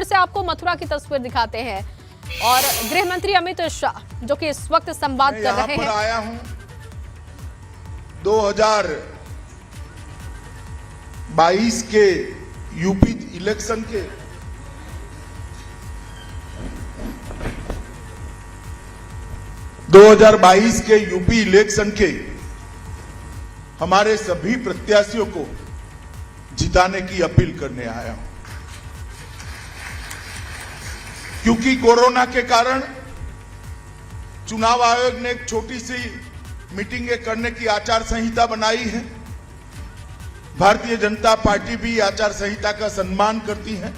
फिर से आपको मथुरा की तस्वीर दिखाते हैं और गृह मंत्री अमित शाह जो कि इस वक्त संवाद कर रहे हैं। आया हूं 2022 के यूपी इलेक्शन के यूपी इलेक्शन के हमारे सभी प्रत्याशियों को जिताने की अपील करने आया हूं, क्योंकि कोरोना के कारण चुनाव आयोग ने एक छोटी सी मीटिंगें करने की आचार संहिता बनाई है। भारतीय जनता पार्टी भी आचार संहिता का सम्मान करती है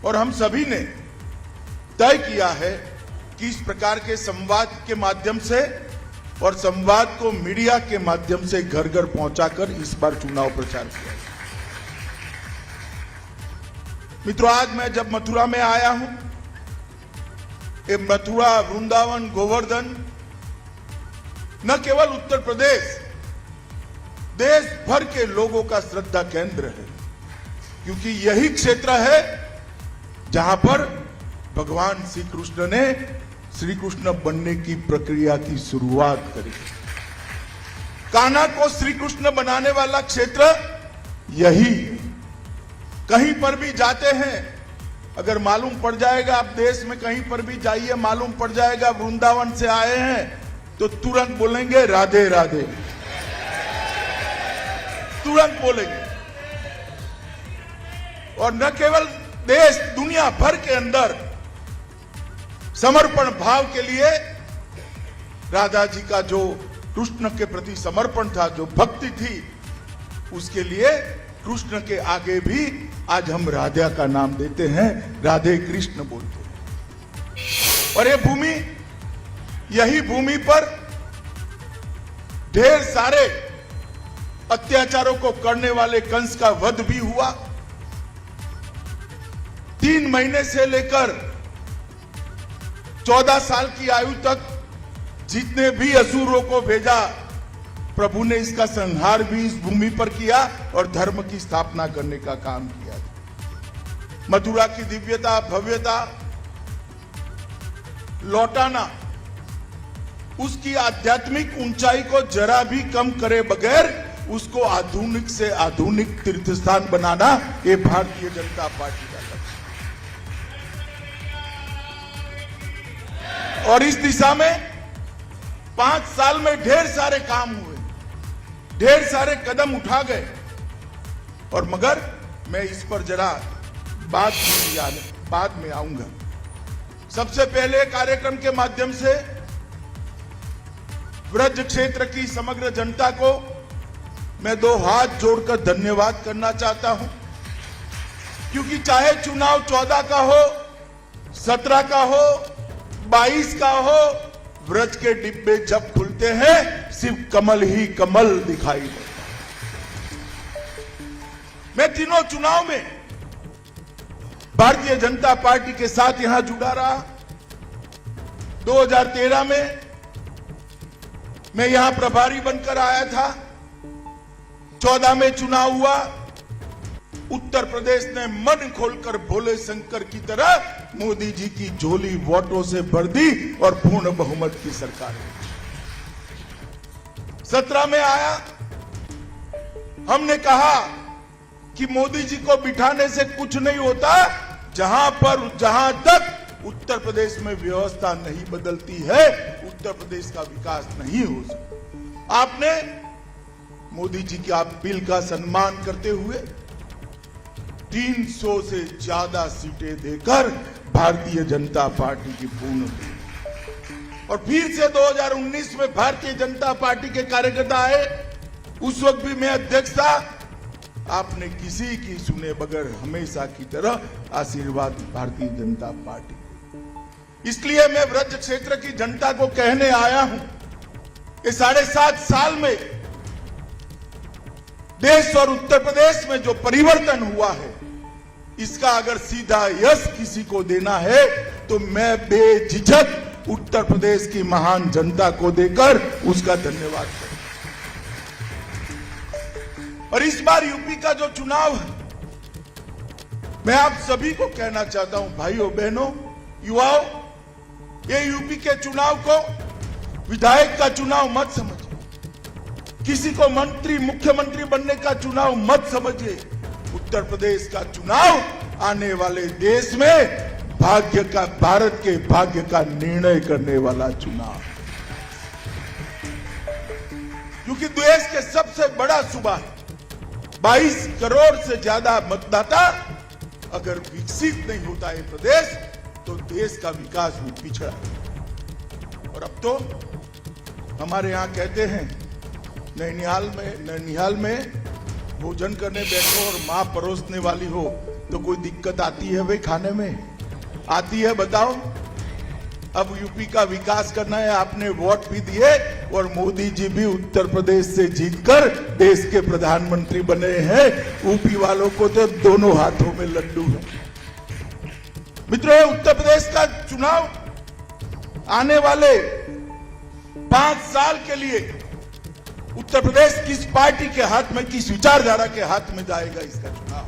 और हम सभी ने तय किया है कि इस प्रकार के संवाद के माध्यम से और संवाद को मीडिया के माध्यम से घर घर पहुंचाकर इस बार चुनाव प्रचार किया। मित्रों, आज मैं जब मथुरा में आया हूं, ये मथुरा, वृंदावन, गोवर्धन न केवल उत्तर प्रदेश, देश भर के लोगों का श्रद्धा केंद्र है, क्योंकि यही क्षेत्र है जहां पर भगवान श्री कृष्ण ने श्री कृष्ण बनने की प्रक्रिया की शुरुआत करी। कान्हा को श्री कृष्ण बनाने वाला क्षेत्र यही है। कहीं पर भी जाते हैं, अगर मालूम पड़ जाएगा, आप देश में कहीं पर भी जाइए, मालूम पड़ जाएगा वृंदावन से आए हैं तो तुरंत बोलेंगे राधे राधे, तुरंत बोलेंगे। और न केवल देश, दुनिया भर के अंदर समर्पण भाव के लिए राधा जी का जो कृष्ण के प्रति समर्पण था, जो भक्ति थी, उसके लिए कृष्ण के आगे भी आज हम राधा का नाम देते हैं, राधे कृष्ण बोलते हैं। और ये भूमि, यही भूमि पर ढेर सारे अत्याचारों को करने वाले कंस का वध भी हुआ। 3 महीने से लेकर 14 साल की आयु तक जितने भी असुरों को भेजा, प्रभु ने इसका संहार भी इस भूमि पर किया और धर्म की स्थापना करने का काम किया। मथुरा की दिव्यता, भव्यता लौटाना, उसकी आध्यात्मिक ऊंचाई को जरा भी कम करे बगैर उसको आधुनिक से आधुनिक तीर्थ स्थान बनाना, ये भारतीय जनता पार्टी का लक्ष्य। और इस दिशा में 5 साल में ढेर सारे काम हुए, ढेर सारे कदम उठा गए। और मगर मैं इस पर जरा बाद में आऊंगा। सबसे पहले कार्यक्रम के माध्यम से ब्रज क्षेत्र की समग्र जनता को मैं 2 हाथ जोड़कर धन्यवाद करना चाहता हूं, क्योंकि चाहे चुनाव 14 का हो, 17 का हो, 22 का हो, ब्रज के डिब्बे जब खुलते हैं सिर्फ कमल ही कमल दिखाई देता। मैं तीनों चुनाव में भारतीय जनता पार्टी के साथ यहां जुड़ा रहा। 2013 में मैं यहां प्रभारी बनकर आया था। 14 में चुनाव हुआ। उत्तर प्रदेश ने मन खोलकर भोले शंकर की तरह मोदी जी की झोली वोटों से भर दी और पूर्ण बहुमत की सरकार। 17 में आया, हमने कहा कि मोदी जी को बिठाने से कुछ नहीं होता, जहां तक उत्तर प्रदेश में व्यवस्था नहीं बदलती है, उत्तर प्रदेश का विकास नहीं हो सकता। आपने मोदी जी की अपील का सम्मान करते हुए 300 से ज्यादा सीटें देकर भारतीय जनता पार्टी की पूर्ण। और फिर से 2019 में भारतीय जनता पार्टी के कार्यकर्ता आए, उस वक्त भी मैं अध्यक्ष था। आपने किसी की सुने बगैर हमेशा की तरह आशीर्वाद भारतीय जनता पार्टी। इसलिए मैं ब्रज क्षेत्र की जनता को कहने आया हूं कि 7.5 साल में देश और उत्तर प्रदेश में जो परिवर्तन हुआ है, इसका अगर सीधा यश किसी को देना है तो मैं बेझिझक उत्तर प्रदेश की महान जनता को देकर उसका धन्यवाद करूं। और इस बार यूपी का जो चुनाव है, मैं आप सभी को कहना चाहता हूं, भाइयों बहनों, युवाओं, ये यूपी के चुनाव को विधायक का चुनाव मत समझिए, किसी को मंत्री मुख्यमंत्री बनने का चुनाव मत समझिए। उत्तर प्रदेश का चुनाव आने वाले देश में भारत के भाग्य का निर्णय करने वाला चुनाव, क्योंकि देश के सबसे बड़ा सूबा 22 करोड़ से ज्यादा मतदाता अगर विकसित नहीं होता है प्रदेश, तो देश का विकास भी पिछड़ा। और अब तो हमारे यहां कहते हैं, नैनिहाल में भोजन करने बैठो और मां परोसने वाली हो तो कोई दिक्कत आती है भाई? खाने में आती है? बताओ। अब यूपी का विकास करना है, आपने वोट भी दिए और मोदी जी भी उत्तर प्रदेश से जीतकर देश के प्रधानमंत्री बने हैं। यूपी वालों को तो दोनों हाथों में लड्डू है। मित्रों, उत्तर प्रदेश का चुनाव आने वाले 5 साल के लिए उत्तर प्रदेश किस पार्टी के हाथ में, किस विचारधारा के हाथ में जाएगा, इसका चुनाव।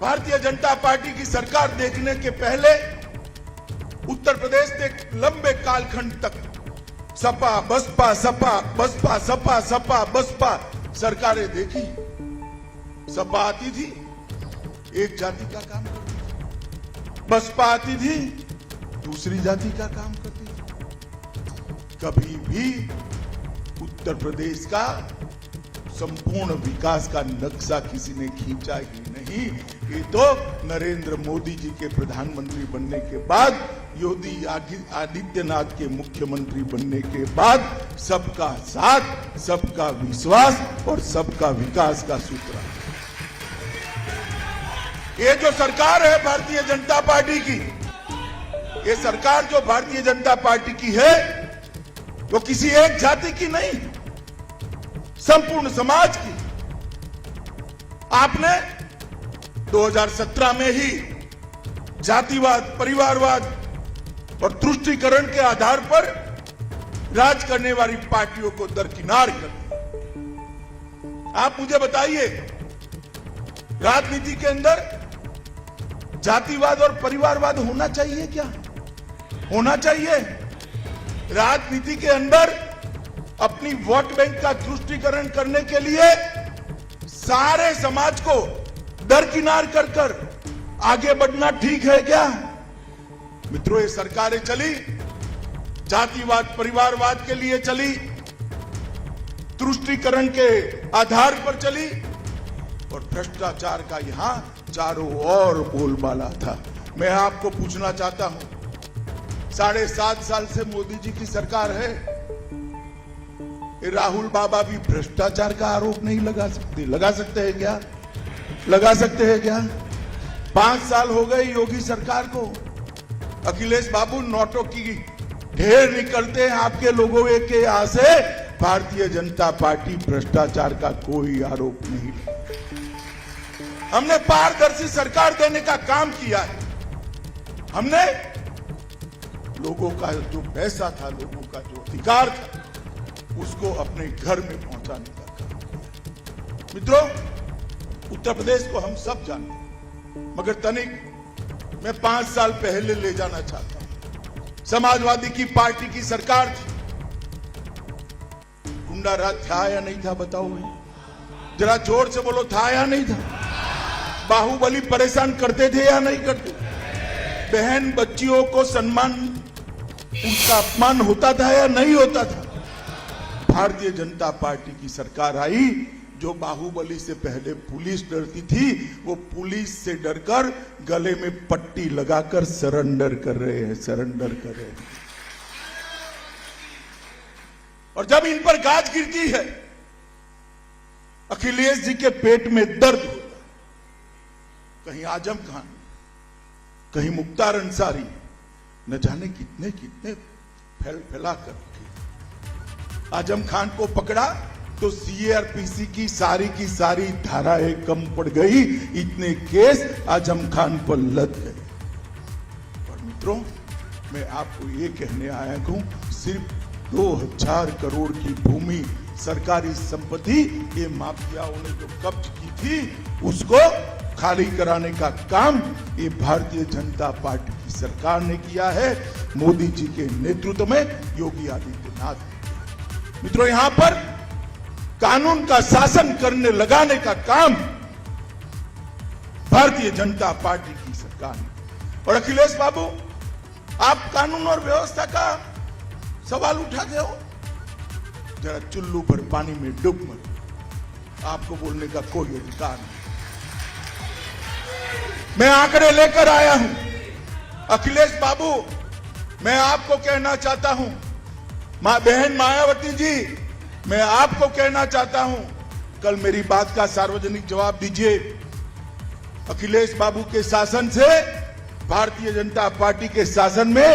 भारतीय जनता पार्टी की सरकार देखने के पहले उत्तर प्रदेश ने एक लंबे कालखंड तक सपा बसपा सपा बसपा सपा सपा बसपा सरकारें देखी। सपा आती थी, एक जाति का काम करती थी, बसपा आती थी, दूसरी जाति का काम करती थी। कभी भी उत्तर प्रदेश का संपूर्ण विकास का नक्शा किसी ने खींचा ही नहीं। ये तो नरेंद्र मोदी जी के प्रधानमंत्री बनने के बाद, योगी आदित्यनाथ के मुख्यमंत्री बनने के बाद सबका साथ, सबका विश्वास और सबका विकास का सूत्र है। ये जो सरकार है भारतीय जनता पार्टी की, ये सरकार जो भारतीय जनता पार्टी की है, वो किसी एक जाति की नहीं, संपूर्ण समाज की। आपने 2017 में ही जातिवाद, परिवारवाद और तुष्टीकरण के आधार पर राज करने वाली पार्टियों को दरकिनार कर दिया। आप मुझे बताइए, राजनीति के अंदर जातिवाद और परिवारवाद होना चाहिए क्या? होना चाहिए? राजनीति के अंदर अपनी वोट बैंक का तुष्टीकरण करने के लिए सारे समाज को दरकिनार कर आगे बढ़ना ठीक है क्या? मित्रों, ये सरकारें चली, जातिवाद परिवारवाद के लिए चली, तुष्टीकरण के आधार पर चली और भ्रष्टाचार का यहां चारों ओर बोलबाला था। मैं आपको पूछना चाहता हूं, 7.5 साल से मोदी जी की सरकार है, राहुल बाबा भी भ्रष्टाचार का आरोप नहीं लगा सकते? लगा सकते हैं क्या? लगा सकते हैं क्या? 5 साल हो गए योगी सरकार को। अखिलेश बाबू, नोटों की ढेर निकलते हैं आपके लोगों के यहां से। भारतीय जनता पार्टी भ्रष्टाचार का कोई आरोप नहीं। हमने पारदर्शी सरकार देने का काम किया है। हमने लोगों का जो पैसा था, लोगों का जो अधिकार था, उसको अपने घर में पहुंचाने का काम किया। मित्रों, उत्तर प्रदेश को हम सब जानते हैं, मगर तनिक मैं 5 साल पहले ले जाना चाहता हूं। समाजवादी की पार्टी की सरकार थी। गुंडा राज था या नहीं था? बताओ भाई, जरा जोर से बोलो, था या नहीं था? बाहुबली परेशान करते थे या नहीं करते? बहन बच्चियों को सम्मान, उनका अपमान होता था या नहीं होता था? भारतीय जनता पार्टी की सरकार आई, जो बाहुबली से पहले पुलिस डरती थी, वो पुलिस से डरकर गले में पट्टी लगाकर सरेंडर कर रहे हैं, सरेंडर कर रहे हैं। और जब इन पर गाज गिरती है, अखिलेश जी के पेट में दर्द होता है। कहीं आजम खान, कहीं मुख्तार अंसारी, न जाने कितने कितने फैला कर रखे। आजम खान को पकड़ा तो सीआरपीसी की सारी धाराएं कम पड़ गई, इतने केस आजम खान पर लद गए। और मित्रों, मैं आपको ये कहने आया हूं, सिर्फ 2000 करोड़ की भूमि, सरकारी संपत्ति, ये माफियाओं ने जो कब्ज की थी, उसको खाली कराने का काम ये भारतीय जनता पार्टी की सरकार ने किया है, मोदी जी के नेतृत्व में, योगी आदित्यनाथ। मित्रों, यहां पर कानून का शासन करने लगाने का काम भारतीय जनता पार्टी की सरकार ने। और अखिलेश बाबू, आप कानून और व्यवस्था का सवाल उठाते हो, जरा चुल्लू भर पानी में डूब मत, आपको बोलने का कोई अधिकार नहीं। मैं आंकड़े लेकर आया हूं। अखिलेश बाबू, मैं आपको कहना चाहता हूं, बहन मायावती जी, मैं आपको कहना चाहता हूं, कल मेरी बात का सार्वजनिक जवाब दीजिए। अखिलेश बाबू के शासन से भारतीय जनता पार्टी के शासन में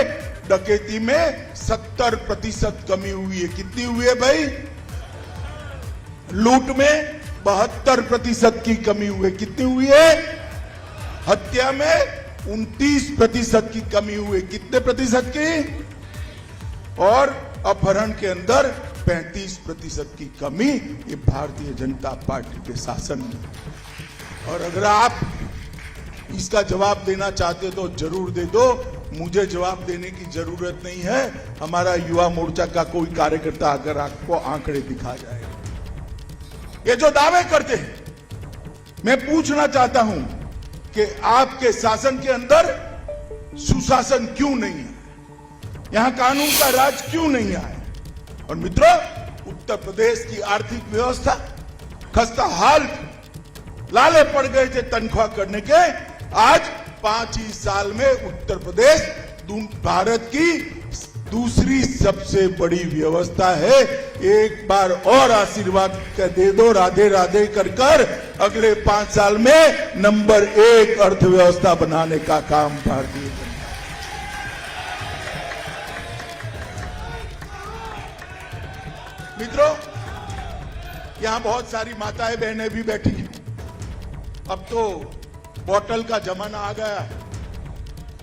डकैती में 70% कमी हुई है। कितनी हुई है भाई? लूट में 72% की कमी हुई है। कितनी हुई है? हत्या में 29% की कमी हुई। कितने प्रतिशत की? और अपहरण के अंदर 35% की कमी, ये भारतीय जनता पार्टी के शासन में। और अगर आप इसका जवाब देना चाहते हो तो जरूर दे दो, मुझे जवाब देने की जरूरत नहीं है। हमारा युवा मोर्चा का कोई कार्यकर्ता अगर आपको आंकड़े दिखा जाएगा। ये जो दावे करते हैं, मैं पूछना चाहता हूं कि आपके शासन के अंदर सुशासन क्यों नहीं है? यहां कानून का राज क्यों नहीं आया? और मित्रों, उत्तर प्रदेश की आर्थिक व्यवस्था खस्ता हाल, लाले पड़ गए थे तनख्वाह करने के। आज 5 ही साल में उत्तर प्रदेश भारत की दूसरी सबसे बड़ी व्यवस्था है। एक बार और आशीर्वाद दे दो, राधे राधे कर कर अगले 5 साल में नंबर 1 अर्थव्यवस्था बनाने का काम भारतीय जनता। मित्रों, यहां बहुत सारी माताएं बहनें भी बैठी हैं। अब तो बोतल का जमाना आ गया है,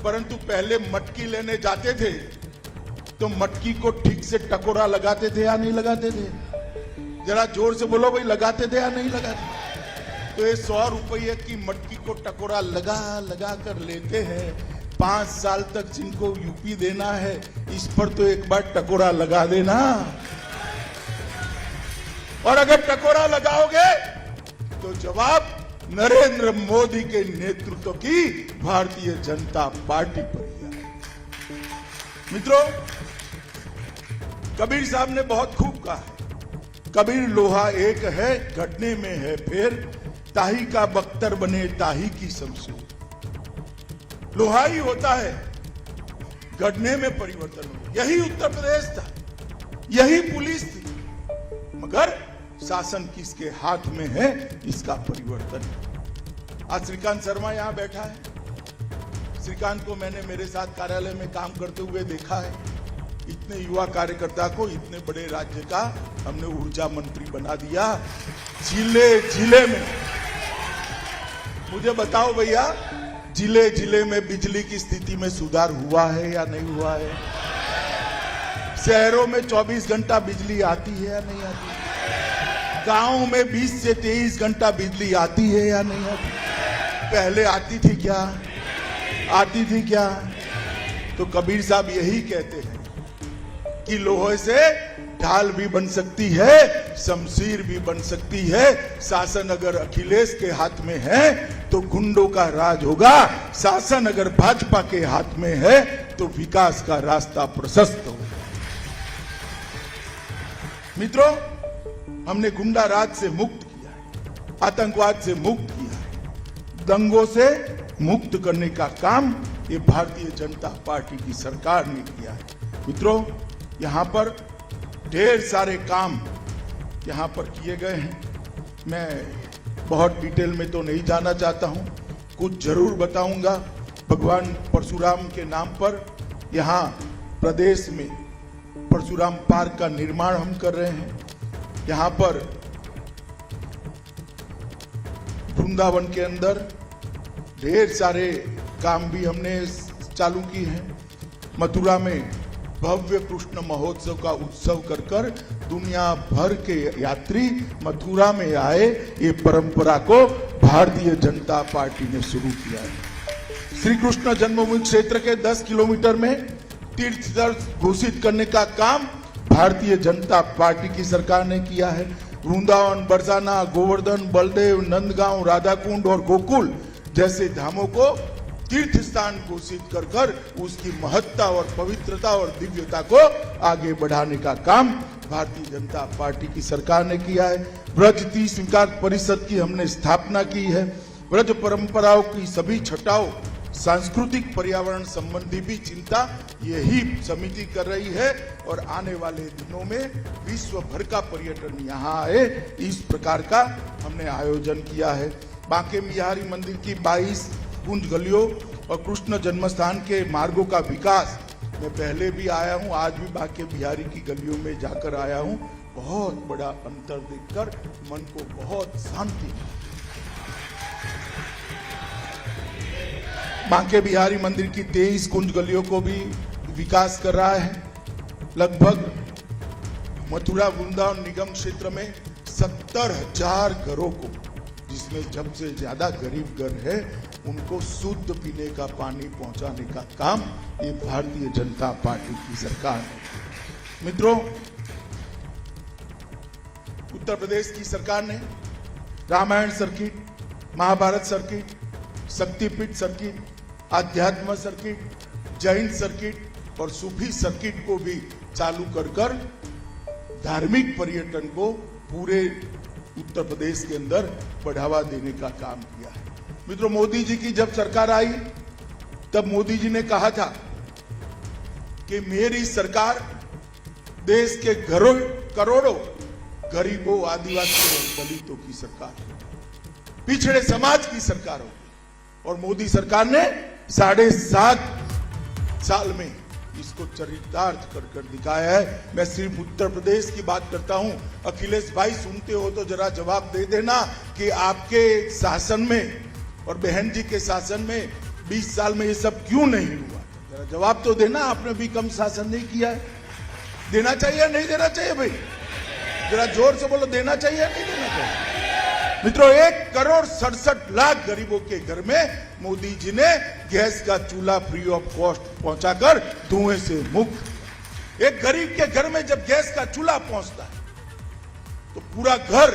परंतु पहले मटकी लेने जाते थे तो मटकी को ठीक से टकोरा लगाते थे या नहीं लगाते थे? जरा जोर से बोलो भाई, लगाते थे या नहीं लगाते? तो ये 100 रुपये की मटकी को टकोरा लगा लगा कर लेते हैं। 5 साल तक जिनको यूपी देना है, इस पर तो एक बार टकोरा लगा देना। और अगर टकोरा लगाओगे तो जवाब नरेंद्र मोदी के नेतृत्व की भारतीय जनता पार्टी पर ही है। मित्रों, कबीर साहब ने बहुत खूब कहा है, कबीर लोहा एक है, गढ़ने में है फेर, ताही का बख्तर बने ताही की शमशेर। लोहा ही होता है, गढ़ने में परिवर्तन हो। यही उत्तर प्रदेश था, यही पुलिस थी, मगर शासन किसके हाथ में है, इसका परिवर्तन है। आज श्रीकांत शर्मा यहां बैठा है। श्रीकांत को मैंने मेरे साथ कार्यालय में काम करते हुए देखा है। इतने युवा कार्यकर्ता को इतने बड़े राज्य का हमने ऊर्जा मंत्री बना दिया। जिले जिले में, मुझे बताओ भैया, जिले जिले में बिजली की स्थिति में सुधार हुआ है या नहीं हुआ है? शहरों में 24 घंटा बिजली आती है या नहीं आती? गांव में 20 से 23 घंटा बिजली आती है या नहीं आती? पहले आती थी क्या? आती थी क्या? तो कबीर साहब यही कहते हैं कि लोहे से ढाल भी बन सकती है, शमशीर भी बन सकती है। शासन अगर अखिलेश के हाथ में है तो गुंडों का राज होगा। शासन अगर भाजपा के हाथ में है तो विकास का रास्ता प्रशस्त होगा। मित्रों, हमने गुंडा राज से मुक्त किया है, आतंकवाद से मुक्त किया है, दंगों से मुक्त करने का काम ये भारतीय जनता पार्टी की सरकार ने किया है। मित्रों, यहां पर ढेर सारे काम यहां पर किए गए हैं। मैं बहुत डिटेल में तो नहीं जाना चाहता हूं, कुछ जरूर बताऊंगा। भगवान परशुराम के नाम पर यहां प्रदेश में परशुराम पार्क का निर्माण हम कर रहे हैं। यहां पर वृंदावन के अंदर ढेर सारे काम भी हमने चालू किए हैं। मथुरा में भव्य कृष्ण महोत्सव का उत्सव कर कर दुनिया भर के यात्री मथुरा में आए, ये परंपरा को भारतीय जनता पार्टी ने शुरू किया है। श्री कृष्ण जन्मभूमि क्षेत्र के 10 किलोमीटर में तीर्थ स्थल घोषित करने का काम भारतीय जनता पार्टी की सरकार ने किया है। वृंदावन, बरसाना, गोवर्धन, बलदेव, नंदगांव, राधाकुंड और गोकुल जैसे धामों को तीर्थ स्थान घोषित कर कर उसकी महत्ता और पवित्रता और दिव्यता को आगे बढ़ाने का काम भारतीय जनता पार्टी की सरकार ने किया है। ब्रज तीर्थ विकास परिषद की हमने स्थापना की है। ब्रज परंपराओं की सभी छटाओं, सांस्कृतिक पर्यावरण संबंधी भी चिंता यही समिति कर रही है और आने वाले दिनों में विश्व भर का पर्यटन यहाँ आए, इस प्रकार का हमने आयोजन किया है। बांके बिहारी मंदिर की 22 कुंज गलियों और कृष्ण जन्मस्थान के मार्गों का विकास, मैं पहले भी आया हूँ, आज भी बांके बिहारी की गलियों में जाकर आया हूँ। बहुत बड़ा अंतर देखकर मन को बहुत शांति। बांके बिहारी मंदिर की 23 कुंज गलियों को भी विकास कर रहा है। लगभग मथुरा वृंदावन निगम क्षेत्र में 70,000 घरों को, जिसमें सबसे ज्यादा गरीब घर है, उनको शुद्ध पीने का पानी पहुंचाने का काम ये भारतीय जनता पार्टी की सरकार है। मित्रों, उत्तर प्रदेश की सरकार ने रामायण सर्किट, महाभारत सर्किट, शक्तिपीठ सर्किट, आध्यात्म सर्किट, जैन सर्किट और सूफी सर्किट को भी चालू कर कर धार्मिक पर्यटन को पूरे उत्तर प्रदेश के अंदर बढ़ावा देने का काम किया है। मित्रों, मोदी जी की जब सरकार आई तब मोदी जी ने कहा था कि मेरी सरकार देश के करोड़ों गरीबों, आदिवासियों और दलितों की सरकार, पिछड़े समाज की सरकार होगी। और मोदी सरकार ने 7.5 साल में इसको चरितार्थ कर दिखाया है। मैं सिर्फ उत्तर प्रदेश की बात करता हूं। अखिलेश भाई, सुनते हो तो जरा जवाब दे देना कि आपके शासन में और बहन जी के शासन में 20 साल में ये सब क्यों नहीं हुआ? जरा जवाब तो देना। आपने भी कम शासन नहीं किया है। देना चाहिए नहीं देना चाहिए भाई? जरा जोर से बोलो, देना चाहिए नहीं देना चाहिए? मित्रों, 1,67,00,000 गरीबों के घर में मोदी जी ने गैस का चूल्हा फ्री ऑफ कॉस्ट पहुंचाकर धुएं से मुक्त। एक गरीब के घर में जब गैस का चूल्हा पहुंचता है तो पूरा घर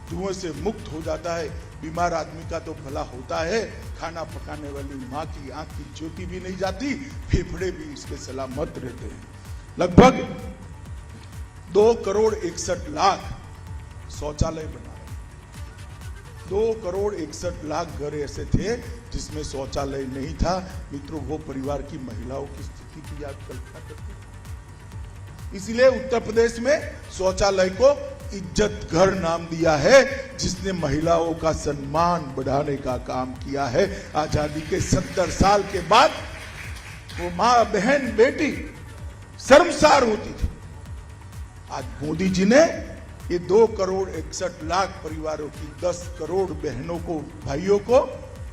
धुएं से मुक्त हो जाता है। बीमार आदमी का तो भला होता है, खाना पकाने वाली माँ की आंख की ज्योति भी नहीं जाती, फेफड़े भी इसके सलामत रहते हैं। लगभग 2,61,00,000 शौचालय बना। 2,61,00,000 घर ऐसे थे जिसमें शौचालय नहीं था। मित्रों, वो परिवार की महिलाओं की स्थिति की याद कल्पना करते। इसीलिए उत्तर प्रदेश में शौचालय को इज्जत घर नाम दिया है, जिसने महिलाओं का सम्मान बढ़ाने का काम किया है। आजादी के 70 साल के बाद वो माँ, बहन, बेटी शर्मसार होती थी। आज मोदी जी ने ये 2,61,00,000 परिवारों की 10 करोड़ बहनों को, भाइयों को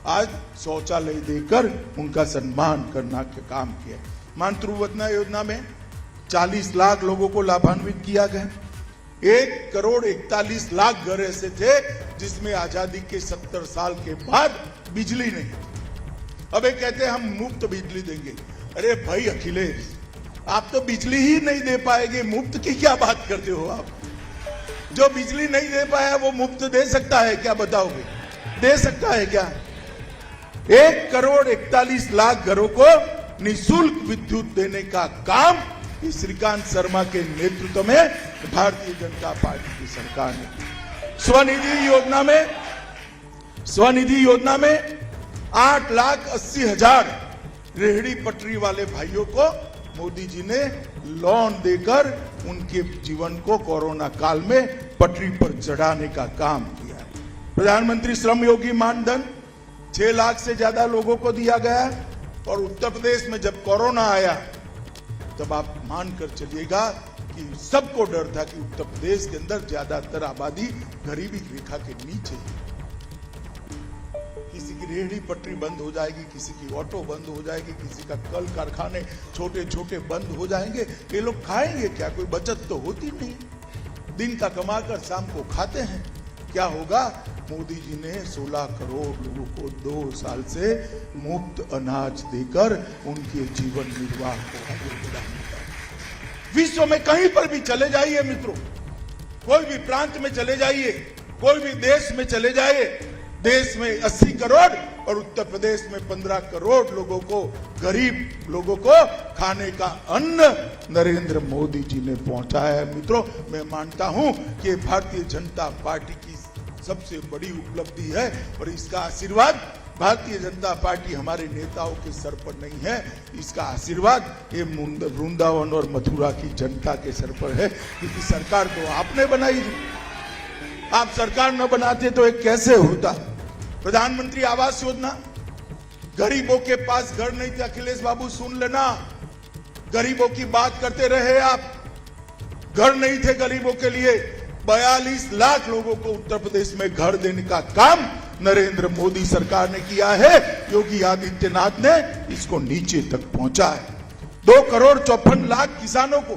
आज शौचालय देकर उनका सम्मान करना का काम किया। मातृवंदना योजना में 40 लाख लोगों को लाभान्वित किया गया। 1,41,00,000 घर ऐसे थे जिसमें आजादी के 70 साल के बाद बिजली नहीं थी। अब ये कहते हैं हम मुफ्त बिजली देंगे। अरे भाई अखिलेश, आप तो बिजली ही नहीं दे पाएंगे, मुफ्त की क्या बात करते हो आप? जो बिजली नहीं दे पाया वो मुफ्त दे सकता है क्या? बताओगे, दे सकता है क्या? 1,41,00,000 घरों को निःशुल्क विद्युत देने का काम श्रीकांत शर्मा के नेतृत्व में भारतीय जनता पार्टी की सरकार ने। स्वनिधि योजना में 8,80,000 रेहड़ी पटरी वाले भाइयों को मोदी जी ने लोन देकर उनके जीवन को कोरोना काल में पटरी पर चढ़ाने का काम किया है। प्रधानमंत्री श्रम योगी मानधन 6 लाख से ज्यादा लोगों को दिया गया। और उत्तर प्रदेश में जब कोरोना आया तब आप मानकर चलिएगा कि सबको डर था कि उत्तर प्रदेश के अंदर ज्यादातर आबादी गरीबी रेखा के नीचे है। किसी की रेहड़ी पटरी बंद हो जाएगी, किसी की ऑटो बंद हो जाएगी, किसी का कल कारखाने छोटे छोटे बंद हो जाएंगे। ये लोग खाएंगे क्या? कोई बचत तो होती नहीं। दिन का कमाकर शाम को खाते हैं। क्या होगा? मोदी जी ने 16 करोड़ लोगों को 2 साल से मुफ्त अनाज देकर उनके जीवन निर्वाह को आगे बढ़ाया। विश्व में कहीं पर भी चले जाइए मित्रों, कोई भी प्रांत में चले जाइए, कोई भी देश में चले जाइए, देश में 80 करोड़ और उत्तर प्रदेश में 15 करोड़ लोगों को, गरीब लोगों को खाने का अन्न नरेंद्र मोदी जी ने पहुंचाया है। मित्रों, मैं मानता हूं कि भारतीय जनता पार्टी की सबसे बड़ी उपलब्धि है और इसका आशीर्वाद भारतीय जनता पार्टी हमारे नेताओं के सर पर नहीं है, इसका आशीर्वाद ये वृंदावन और मथुरा की जनता के सर पर है, क्योंकि सरकार तो आपने बनाई। आप सरकार न बनाते तो एक कैसे होता? प्रधानमंत्री आवास योजना, गरीबों के पास घर नहीं थे। अखिलेश बाबू सुन लेना, गरीबों की बात करते रहे आप, घर नहीं थे गरीबों के लिए। 42 लाख लोगों को उत्तर प्रदेश में घर देने का काम नरेंद्र मोदी सरकार ने किया है। योगी आदित्यनाथ ने इसको नीचे तक पहुंचा है। 2 करोड़ 54 लाख किसानों को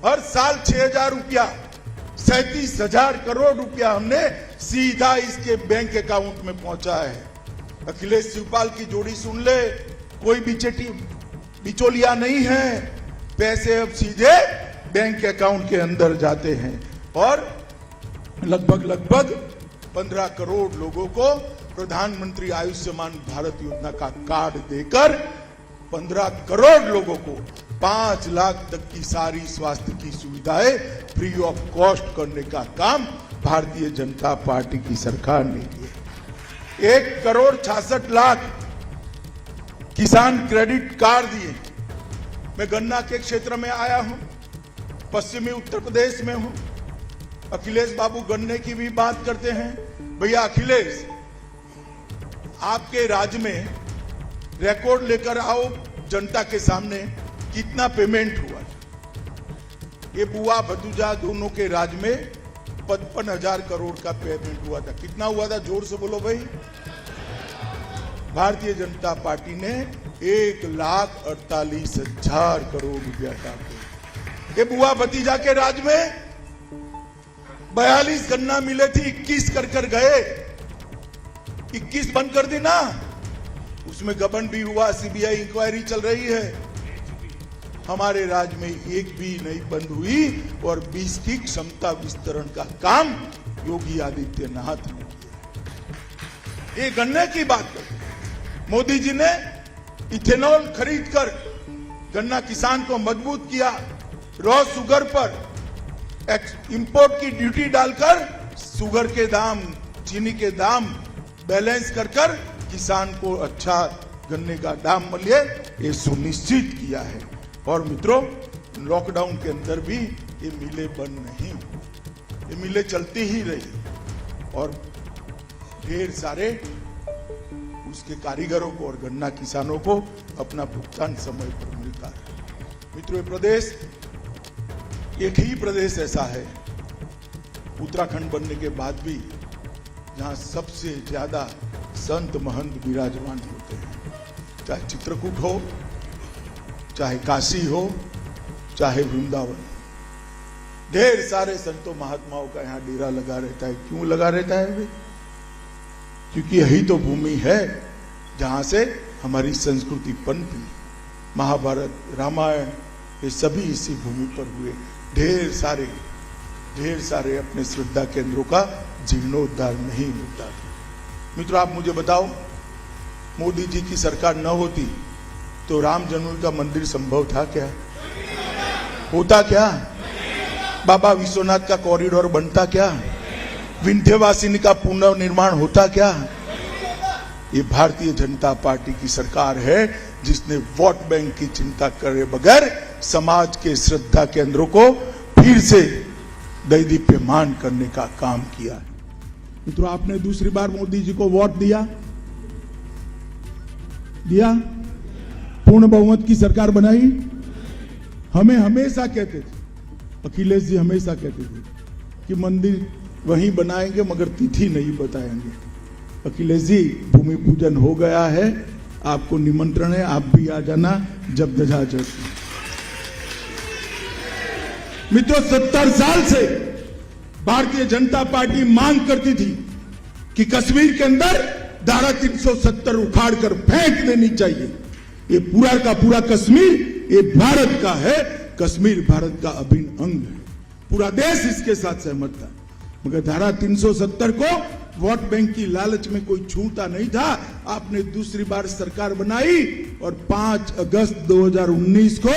हर साल 6,000 रुपया, 37,000 करोड़ रुपया हमने सीधा इसके बैंक अकाउंट में पहुंचा है। अखिलेश शिवपाल की जोड़ी सुन ले, कोई बिचौलिया नहीं है, पैसे अब सीधे बैंक अकाउंट के अंदर जाते हैं और लगभग 15 करोड़ लोगों को प्रधानमंत्री आयुष्मान भारत योजना का कार्ड देकर 15 करोड़ लोगों को 5 लाख तक की सारी स्वास्थ्य की सुविधाएं फ्री ऑफ कॉस्ट करने का काम भारतीय जनता पार्टी की सरकार ने किया। 1 करोड़ 66 लाख किसान क्रेडिट कार्ड दिए। मैं गन्ना के क्षेत्र में आया हूं, पश्चिमी उत्तर प्रदेश में हूं। अखिलेश बाबू गन्ने की भी बात करते हैं। भैया अखिलेश, आपके राज्य में रिकॉर्ड लेकर आओ जनता के सामने, कितना पेमेंट हुआ? ये बुआ भतीजा दोनों के राज्य में 55,000 करोड़ का पेमेंट हुआ था। कितना हुआ था? जोर से बोलो भाई। भारतीय जनता पार्टी ने 1,48,000 करोड़ रुपया का। ये बुआ भतीजा के राज्य में 42 गन्ना मिले थी, 21 कर गए, 21 बंद कर दी ना। उसमें गबन भी हुआ, सीबीआई इंक्वायरी चल रही है। हमारे राज्य में एक भी नहीं बंद हुई और 20 की क्षमता विस्तरण का काम योगी आदित्यनाथ ने किया। ये गन्ने की बात कर, मोदी जी ने इथेनॉल खरीद कर गन्ना किसान को मजबूत किया। रॉ शुगर पर इंपोर्ट की ड्यूटी डालकर शुगर के दाम, चीनी के दाम बैलेंस कर किसान को अच्छा गन्ने का दाम मिले, ये सुनिश्चित किया है। और मित्रों, लॉकडाउन के अंदर भी ये मिलें बंद नहीं, ये मिलें चलती ही रही और ढेर सारे उसके कारीगरों को और गन्ना किसानों को अपना भुगतान समय पर मिलता है। मित्रों, ये प्रदेश एक ही प्रदेश ऐसा है उत्तराखंड बनने के बाद भी जहां सबसे ज्यादा संत महंत विराजमान होते हैं। चाहे चित्रकूट हो, चाहे काशी हो, चाहे वृंदावन, ढेर सारे संतों महात्माओं का यहाँ डेरा लगा रहता है। क्यों लगा रहता है भाई? क्योंकि यही तो भूमि है जहां से हमारी संस्कृति पनपी। महाभारत, रामायण, ये सभी इसी भूमि पर हुए। ढेर सारे अपने श्रद्धा केंद्रों का जीर्णोद्धार नहीं होता। मित्रों, आप मुझे बताओ, मोदी जी की सरकार न होती तो राम जन्मभूमि का मंदिर संभव था क्या? होता क्या? बाबा विश्वनाथ का कॉरिडोर बनता क्या? विंध्यवासिनी का पुनर्निर्माण होता क्या? ये भारतीय जनता पार्टी की सरकार है जिसने वोट बैंक की चिंता करे बगैर समाज के श्रद्धा केंद्रों को फिर से दैदीप्यमान करने का काम किया है। मित्रों, आपने दूसरी बार मोदी जी को वोट दिया? पूर्ण बहुमत की सरकार बनाई। हमें हमेशा कहते थे, अखिलेश जी हमेशा कहते थे कि मंदिर वहीं बनाएंगे मगर तिथि नहीं बताएंगे। अखिलेश जी, भूमि पूजन हो गया है, आपको निमंत्रण है, आप भी आ जाना जब ध्वजा चढ़ती। मित्रों, 70 साल से भारतीय जनता पार्टी मांग करती थी कि कश्मीर के अंदर धारा 370 उखाड़ कर फेंक देनी चाहिए। ये पूरा का पूरा कश्मीर ये भारत का है, कश्मीर भारत का अभिन्न अंग है, पूरा देश इसके साथ सहमत था। मगर धारा 370 को वोट बैंक की लालच में कोई छूता नहीं था। आपने दूसरी बार सरकार बनाई और 5 अगस्त 2019 को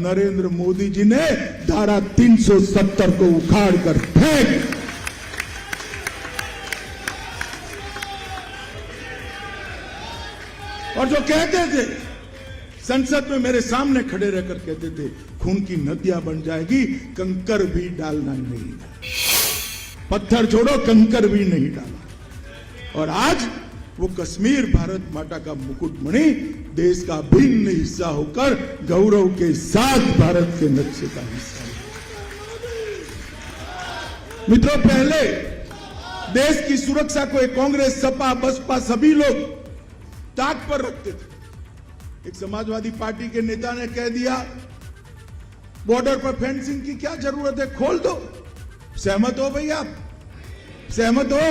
नरेंद्र मोदी जी ने धारा 370 को उखाड़ कर फेंक। और जो कहते थे संसद में मेरे सामने खड़े रहकर कहते थे खून की नदियां बन जाएगी, कंकर भी डालना नहीं, पत्थर छोड़ो कंकर भी नहीं डाला। और आज वो कश्मीर भारत माता का मुकुटमणि देश का भिन्न हिस्सा होकर गौरव के साथ भारत के नक्शे का हिस्सा है। मित्रों, पहले देश की सुरक्षा को कांग्रेस, सपा, बसपा सभी लोग ताक पर रखते थे। एक समाजवादी पार्टी के नेता ने कह दिया बॉर्डर पर फेंसिंग की क्या जरूरत है, खोल दो। सहमत हो भैया, आप सहमत हो?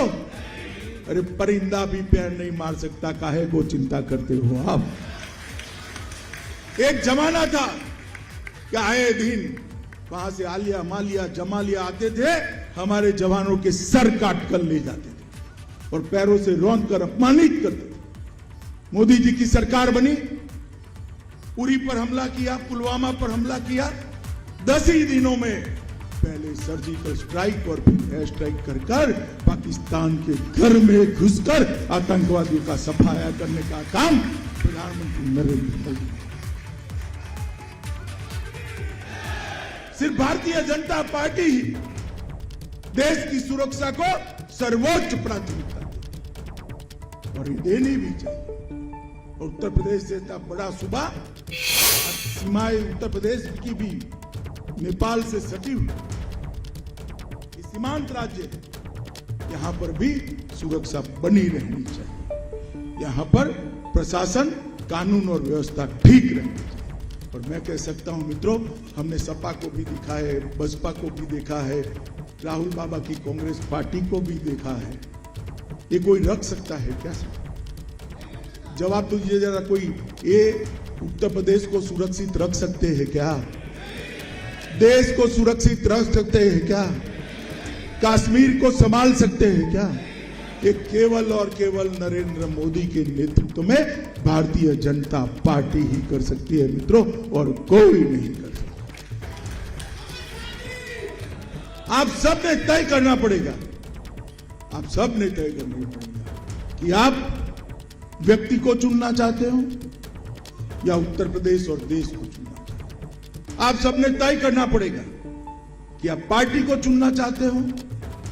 अरे परिंदा भी पैर नहीं मार सकता, काहे को चिंता करते हो आप? एक जमाना था कि आए दिन वहां से आलिया मालिया जमालिया आते थे, हमारे जवानों के सर काट कर ले जाते थे और पैरों से रौंद कर अपमानित करते थे। मोदी जी की सरकार बनी, उरी पर हमला किया, पुलवामा पर हमला किया, 10 ही दिनों में पहले सर्जिकल स्ट्राइक और फिर एयर स्ट्राइक कर पाकिस्तान के घर में घुसकर आतंकवादियों का सफाया करने का काम प्रधानमंत्री नरेंद्र मोदी। सिर्फ भारतीय जनता पार्टी ही देश की सुरक्षा को सर्वोच्च प्राथमिकता दी और ये देनी भी चाहिए। उत्तर प्रदेश जैसा बड़ा सूबा, सीमाएं उत्तर प्रदेश की भी नेपाल से सटी हुई सीमांत राज्य है, यहां पर भी सुरक्षा बनी रहनी चाहिए। यहां पर प्रशासन, कानून और व्यवस्था ठीक रहनी चाहिए। और मैं कह सकता हूं मित्रों, हमने सपा को भी देखा है, बसपा को भी देखा है, राहुल बाबा की कांग्रेस पार्टी को भी देखा है। ये कोई रख सकता है क्या? जवाब तो ये जरा कोई, ये उत्तर प्रदेश को सुरक्षित रख सकते हैं क्या? देश को सुरक्षित रख सकते हैं क्या? कश्मीर को संभाल सकते हैं क्या? ये केवल और केवल नरेंद्र मोदी के नेतृत्व में भारतीय जनता पार्टी ही कर सकती है मित्रों, और कोई नहीं कर सकता। आप सब ने तय करना पड़ेगा, आप सब ने तय करना पड़ेगा कि आप व्यक्ति को चुनना चाहते हो या उत्तर प्रदेश और देश को चुनना चाहते हो। आप सबने तय करना पड़ेगा कि आप पार्टी को चुनना चाहते हो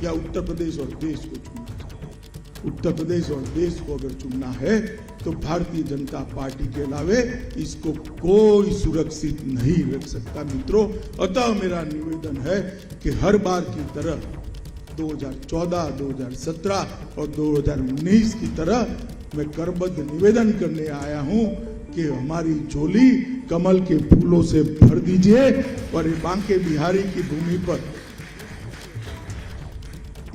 या उत्तर प्रदेश और देश को चुनना चाहते हो। उत्तर प्रदेश और देश को अगर चुनना है तो भारतीय जनता पार्टी के अलावे इसको कोई सुरक्षित नहीं रख सकता मित्रों। अतः मेरा निवेदन है कि हर बार की तरह 2014, 2017 और 2019 की तरह मैं करबद्ध निवेदन करने आया हूं कि हमारी झोली कमल के फूलों से भर दीजिए। और ये बांके बिहारी की भूमि पर,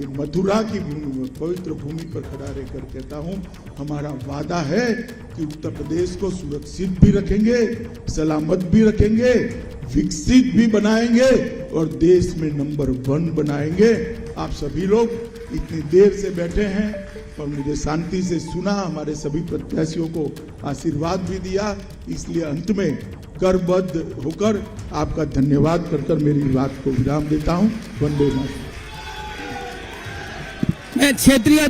ये मथुरा की भूमि में, पवित्र भूमि पर खड़ा रहकर कहता हूं, हमारा वादा है कि उत्तर प्रदेश को सुरक्षित भी रखेंगे, सलामत भी रखेंगे, विकसित भी बनाएंगे और देश में नंबर 1 बनाएंगे। आप सभी लोग इतनी देर से बैठे हैं और मुझे शांति से सुना, हमारे सभी प्रत्याशियों को आशीर्वाद भी दिया, इसलिए अंत में करबद्ध होकर आपका धन्यवाद कर मेरी बात को विराम देता हूं। वंदे मातरम। क्षेत्रीय